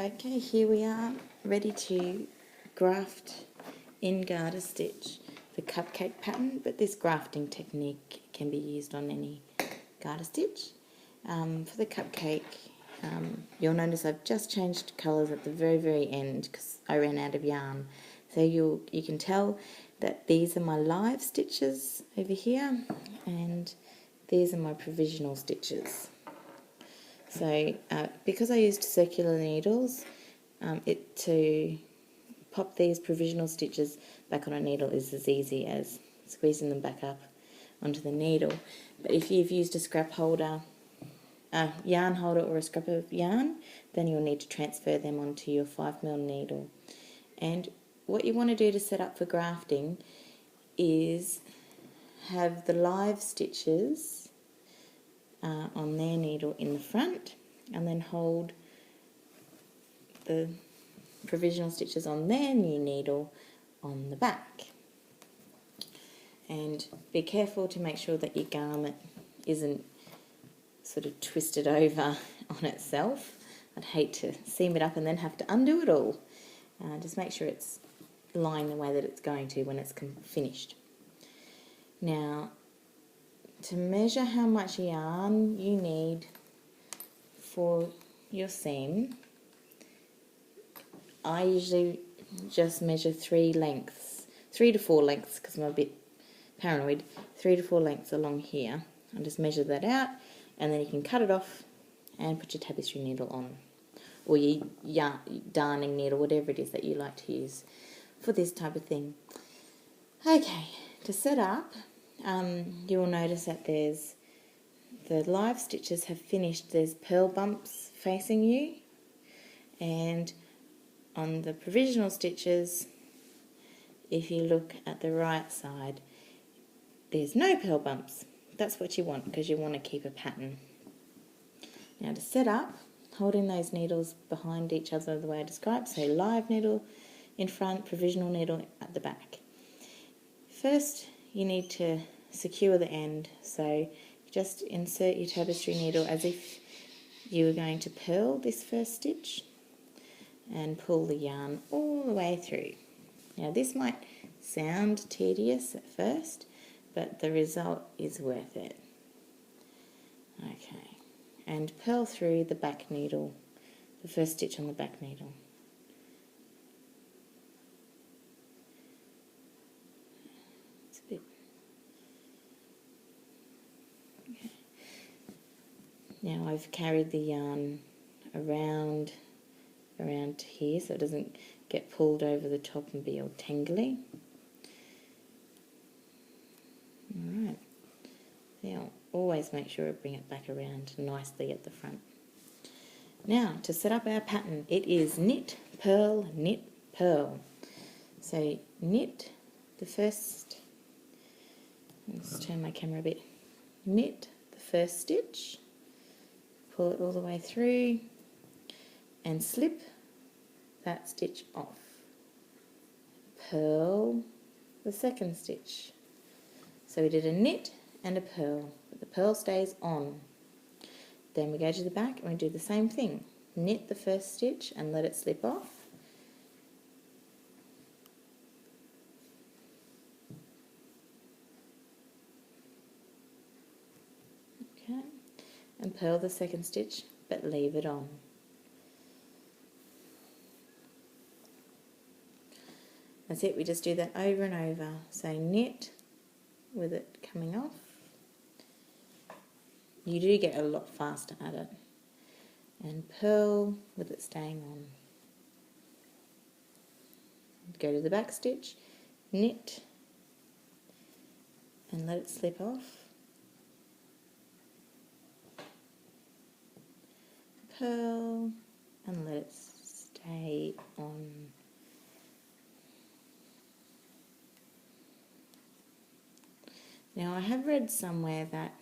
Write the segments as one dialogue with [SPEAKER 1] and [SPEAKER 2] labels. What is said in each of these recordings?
[SPEAKER 1] Okay, here we are, ready to graft in garter stitch the cupcake pattern, but this grafting technique can be used on any garter stitch. For the cupcake, you'll notice I've just changed colours at the very end because I ran out of yarn. So you can tell that these are my live stitches over here, and these are my provisional stitches. So because I used circular needles, to pop these provisional stitches back on a needle is as easy as squeezing them back up onto the needle. But if you've used a scrap holder, a yarn holder or a scrap of yarn, then you'll need to transfer them onto your 5mm needle. And what you want to do to set up for grafting is have the live stitches on their needle in the front, and then hold the provisional stitches on their new needle on the back. And be careful to make sure that your garment isn't sort of twisted over on itself. I'd hate to seam it up and then have to undo it all. Just make sure it's lying the way that it's going to when it's finished. Now, to measure how much yarn you need for your seam, I usually just measure 3 to 4 lengths, because I'm a bit paranoid. 3 to 4 lengths along here. I'll just measure that out, and then you can cut it off and put your tapestry needle on, or your darning needle, whatever it is that you like to use for this type of thing. Okay, to set up, you will notice that there's the live stitches have finished. There's purl bumps facing you, and on the provisional stitches, if you look at the right side, there's no purl bumps. That's what you want, because you want to keep a pattern. Now to set up, holding those needles behind each other the way I described, so live needle in front, provisional needle at the back. First, you need to secure the end, so just insert your tapestry needle as if you were going to purl this first stitch and pull the yarn all the way through. Now this might sound tedious at first, but the result is worth it. Okay, and purl through the back needle, the first stitch on the back needle. It's a bit. Okay. Now I've carried the yarn around here so it doesn't get pulled over the top and be all tangly. Alright, now always make sure to bring it back around nicely at the front. Now to set up our pattern, it is knit, purl, knit, purl. So knit the first, let's turn my camera a bit, knit the first stitch, pull it all the way through and slip that stitch off. Purl the second stitch. So we did a knit and a purl, but the purl stays on. Then we go to the back and we do the same thing. Knit the first stitch and let it slip off. Okay, and purl the second stitch, but leave it on. That's it, we just do that over and over. So knit with it coming off. You do get a lot faster at it. And purl with it staying on. Go to the back stitch, knit, and let it slip off. Purl, and let it stay on. Now I have read somewhere that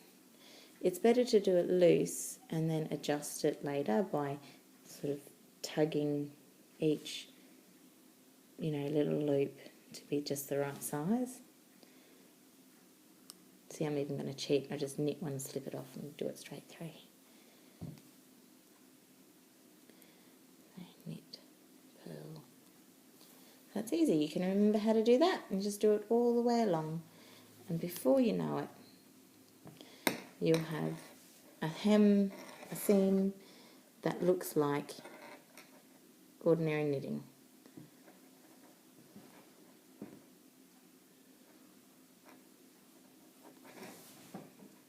[SPEAKER 1] it's better to do it loose and then adjust it later by sort of tugging each, little loop to be just the right size. See, I'm even going to cheat. I just knit one, slip it off and do it straight through. So knit. That's easy. You can remember how to do that and just do it all the way along. And before you know it, you'll have a hem, a seam that looks like ordinary knitting.